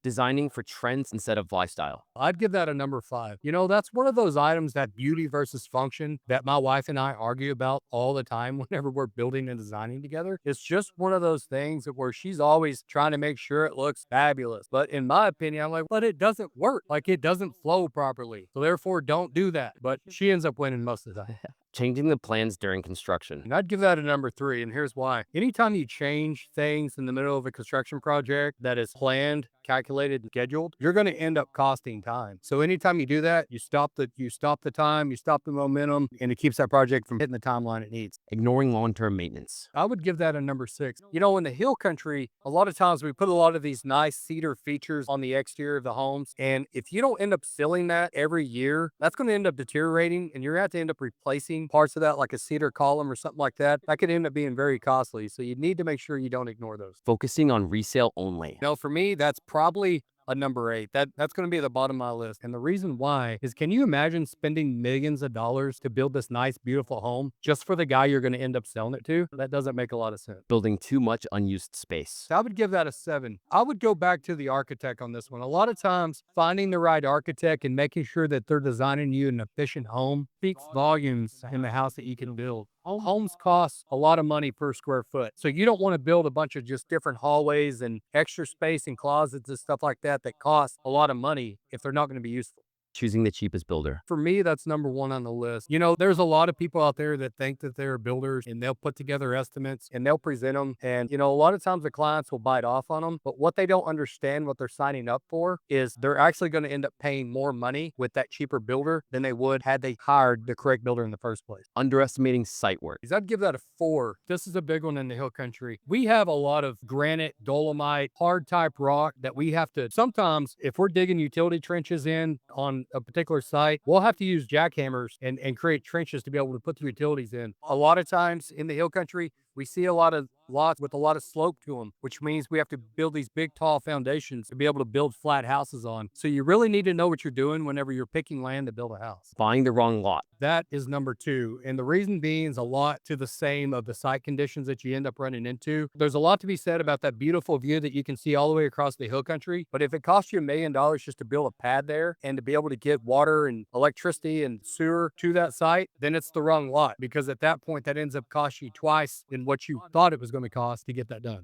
Designing for trends instead of lifestyle. I'd give that a number 5. You know, that's one of those items, that beauty versus function, that my wife and I argue about all the time whenever we're building and designing together. It's just one of those things that where she's always trying to make sure it looks fabulous. But in my opinion, I'm like, but it doesn't work. Like it doesn't flow properly. So therefore, don't do that. But she ends up winning most of the time. Changing the plans during construction. And I'd give that a number 3, and here's why. Anytime you change things in the middle of a construction project that is planned, calculated, and scheduled, you're going to end up costing time. So anytime you do that, you stop the time, you stop the momentum, and it keeps that project from hitting the timeline it needs. Ignoring long-term maintenance. I would give that a number 6. You know, in the hill country, a lot of times we put a lot of these nice cedar features on the exterior of the homes. And if you don't end up sealing that every year, that's going to end up deteriorating, and you're going to have to end up replacing parts of that, like a cedar column or something like that. That could end up being very costly. So you need to make sure you don't ignore those. Focusing on resale only. No, for me, that's probably a number 8. That's going to be at the bottom of my list. And the reason why is, can you imagine spending millions of dollars to build this nice, beautiful home just for the guy you're going to end up selling it to? That doesn't make a lot of sense. Building too much unused space. So I would give that a 7. I would go back to the architect on this one. A lot of times, finding the right architect and making sure that they're designing you an efficient home speaks volumes in the house that you can build. Homes cost a lot of money per square foot. So you don't want to build a bunch of just different hallways and extra space and closets and stuff like that that cost a lot of money if they're not going to be useful. Choosing the cheapest builder. For me, that's number 1 on the list. You know, there's a lot of people out there that think that they're builders, and they'll put together estimates and they'll present them. And, you know, a lot of times the clients will bite off on them. But what they don't understand, what they're signing up for, is they're actually going to end up paying more money with that cheaper builder than they would had they hired the correct builder in the first place. Underestimating site work. I'd give that a 4. This is a big one in the hill country. We have a lot of granite, dolomite, hard type rock that we have to, sometimes if we're digging utility trenches in on a particular site, we'll have to use jackhammers and create trenches to be able to put the utilities in. A lot of times in the hill country, we see a lot of lots with a lot of slope to them, which means we have to build these big, tall foundations to be able to build flat houses on. So you really need to know what you're doing whenever you're picking land to build a house. Buying the wrong lot. That is number 2. And the reason being is a lot to the same of the site conditions that you end up running into. There's a lot to be said about that beautiful view that you can see all the way across the hill country. But if it costs you $1 million just to build a pad there and to be able to get water and electricity and sewer to that site, then it's the wrong lot, because at that point that ends up costing you twice in what you thought it was going to cost to get that done.